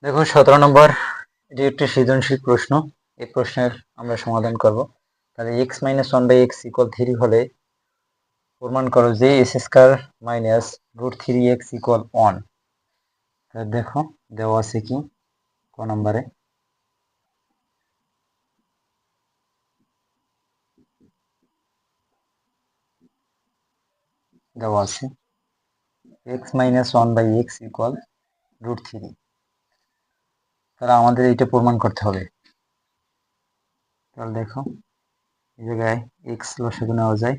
দেখো 17 নম্বর, এটি একটি সৃজনশীল প্রশ্ন। এই প্রশ্নের আমরা সমাধান করব। তাহলে x - 1/x = 3 হলে প্রমাণ করো যে s² - √3x = 1। তাহলে দেখো দেওয়া আছে কি ক নম্বরে, দেওয়া আছে x - 1/x = √3। তাহলে আমাদের এটা প্রমাণ করতে হবে। তাহলে দেখো এই জায়গায় x লসাগু নেওয়া যায়,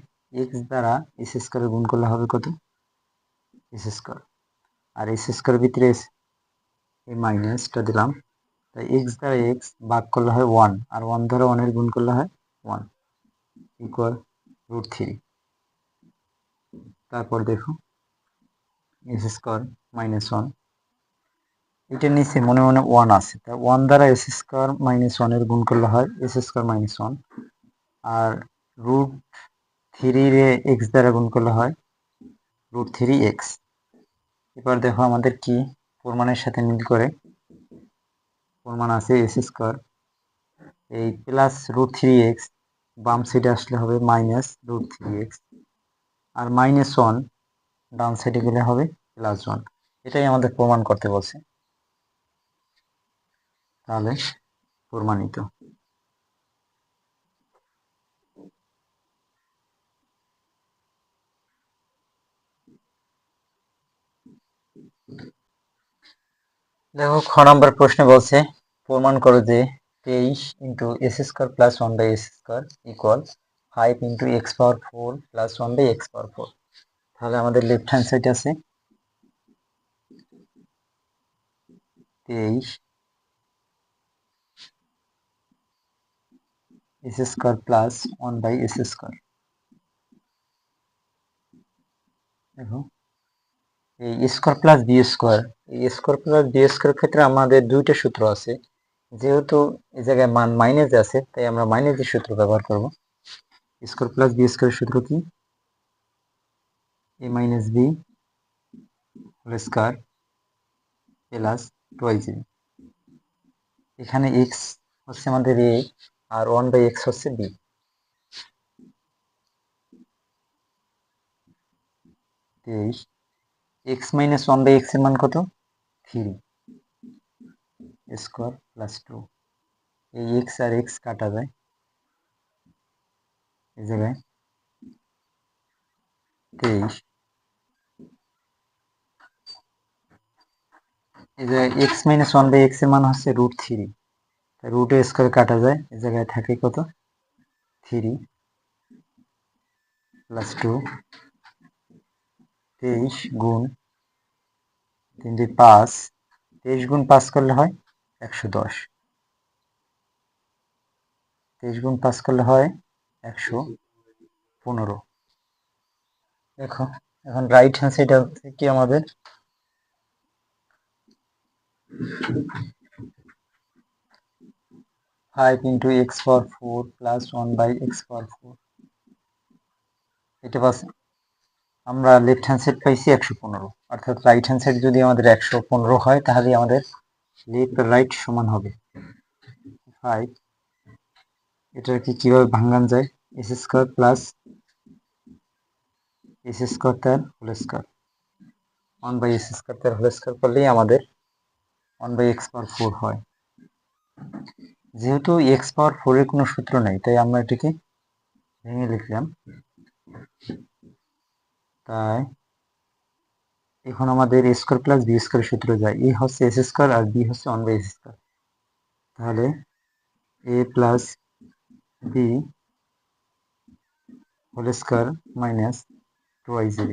x দ্বারা s² গুণ করলে হবে কত, s², আর s² ভিতরে এই মাইনাসটা দিলাম, তাই x দ্বারা x ভাগ করলে হয় 1, আর 1 দ্বারা 1 এর গুণ করলে হয় 1 ইকুয়াল √3। তারপর দেখো s² - 1, এটার নিচে মনে মনে 1 আছে, তাই 1 দ্বারা s² - 1 এর গুণ করলে হয় s² - 1, আর √3 রে x দ্বারা গুণ করলে হয় √3x। এবার দেখো আমাদের কি প্রমাণের সাথে মিল করে, প্রমাণ আছে s², এই প্লাস √3x বাম সাইডে আসলে হবে -√3x, আর -1 ডান সাইডে গেলে হবে +1। এটাই আমাদের প্রমাণ করতে বলছে। তাহলে প্রমাণিত। দেখো খ নম্বর প্রশ্নে বলছে প্রমাণ করো যে 23 × s² + 1/s² = 5 × x⁴ + 1/x⁴। তাহলে আমাদের লেফট হ্যান্ড সাইড আছে 23 s² + 1/s²। দেখো এই স্কোয়ার প্লাস বি স্কোয়ার, এই স্কোয়ার প্লাস বি স্কোয়ার ক্ষেত্রে আমাদের দুইটা সূত্র আছে। যেহেতু এই জায়গায় মান মাইনাস আছে, তাই আমরা মাইনাসের সূত্র ব্যবহার করব। স্কোয়ার প্লাস বি স্কোয়ার সূত্র কি, a - b whole square plus 2ab। এখানে x হচ্ছে আমাদের a, আর 1/x হচ্ছে b। x - 1/x এর মান কত, 3 স্কোয়ার প্লাস 2। এই x আর x কাটা যায়, এই জায়গায় 23, এই জায়গায় x - 1/x এর মান হচ্ছে √3, তাই রুট স্কোয়ার কাটা যায়, এই জায়গায় থাকে কত, 3 প্লাস 2। 23 গুণ 3 × 5, 23 গুণ 5 করলে হয় 110, 23 গুণ 5 করলে হয় 115। দেখো এখন রাইট হ্যান্ড সাইড কি আমাদের 5 × x⁴ + 1/x⁴। এটা পাস আমরা লেফট হ্যান্ড সাইড পাইছি 115, অর্থাৎ রাইট হ্যান্ড সাইড যদি আমাদের 115 হয়, তাহলে আমাদের লেফট আর রাইট সমান হবে 5। এটাকে কিভাবে ভাঙান যায়, s² + s² তার হোল স্কয়ার 1/s² তার হোল স্কয়ার করলেই আমাদের 1/x⁴ হয়। যেহেতু x⁴ এর কোনো সূত্র নেই, তাই আমরা এটাকে ভেঙে লিখলাম। তাই এখন আমাদের a² + b² সূত্র যায়, a হচ্ছে s² আর b হচ্ছে 1/s²। তাহলে a + b whole square minus 2ab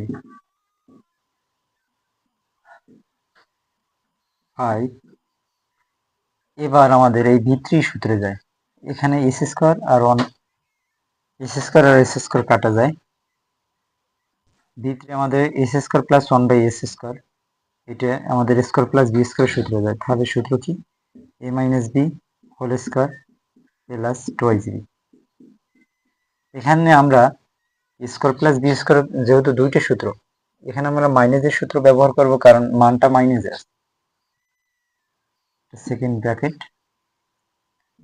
5। এবার আমাদের এই v3 সূত্রে যায়, এখানে s² আর s² কাটা যায়, v3 আমাদের s² + 1/s², এটা আমাদের স্কয়ার প্লাস b² সূত্রে যায়। তাহলে সূত্র কি, a - b whole square plus 2ab। এখানে আমরা স্কয়ার প্লাস b² যেহেতু দুইটা সূত্র, এখানে আমরা মাইনাসের সূত্র ব্যবহার করব, কারণ মানটা মাইনাসে আছে। Second bracket.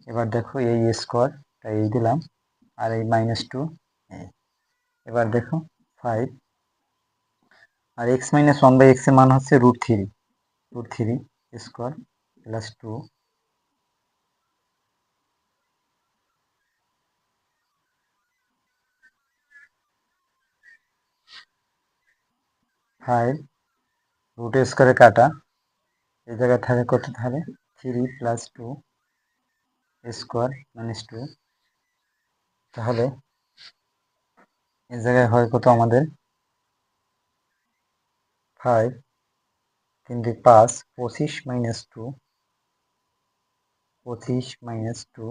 এবার দেখো এই স্কোয়ারটা এই দিলাম আর এই -2। এবার দেখো 5 আর x - 1/x এর মান হচ্ছে √3 স্কোয়ার প্লাস 2 5 রুট স্কোয়ারে কাটা এই জায়গায় থাকে কত, থাকে 3 + 2 স্কোয়ার -2। তাহলে এই জায়গায় হয় কত আমাদের 5 3 × 5 25 - 2 25 - 2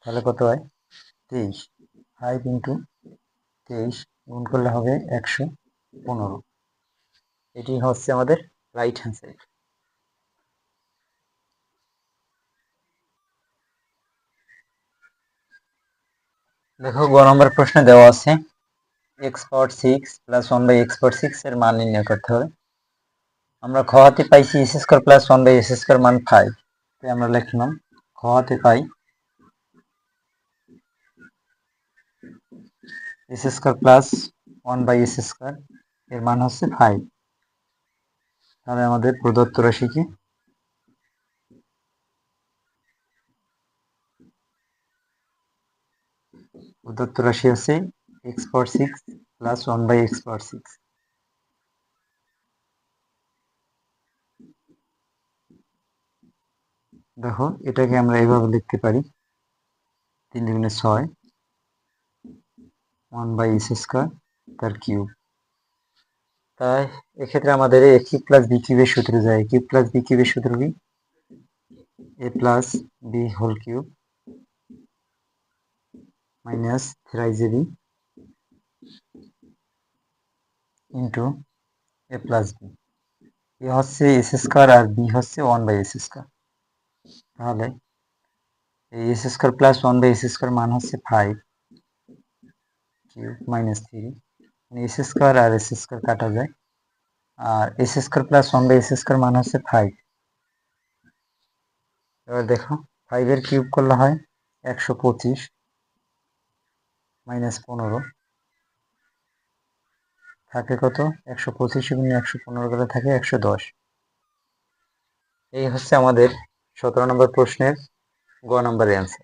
তাহলে কত হয় 23। 5 × 23 গুণ করলে হবে 115। এটি হচ্ছে আমাদের রাইট হ্যান্ড সাইড। দেখো গ নম্বর প্রশ্নে দেওয়া আছে x পাওয়ার 6 + 1/x পাওয়ার 6 এর মান নির্ণয় করতে হবে। আমরা খ হাতে পাইছি s² + 1/s² মান 5, তাই আমরা লিখলাম খ হাতে পাই s² + 1/s² এর মান হচ্ছে 5। তাহলে আমাদের প্রদত্ত রাশি কি, প্রদত্ত রাশি হচ্ছে x পাওয়ার 6 + 1/x পাওয়ার 6। দেখো এটাকে আমরা এইভাবে লিখতে পারি 3 × 6 1/s² তার কিউব। তাই এক্ষেত্রে আমাদের a কিউব + b কিউবের সূত্র যায়। a কিউব + b কিউবের সূত্র কি, a + b whole cube minus 3ab into a + b। a হচ্ছে s² আর b হচ্ছে 1/s²। তাহলে এই s² + 1/s² মান হচ্ছে 5 কিউব মাইনাস 3, s² আর s² কাটা যায় আর s² + 1/s² মান হচ্ছে 5। এবার দেখো 5 এর কিউব করলে হয় 125 - 15 থাকে কত 125 × 115 করে থাকে 110। এই হচ্ছে আমাদের 17 নম্বর প্রশ্নের গ নম্বরের অ্যান্সার।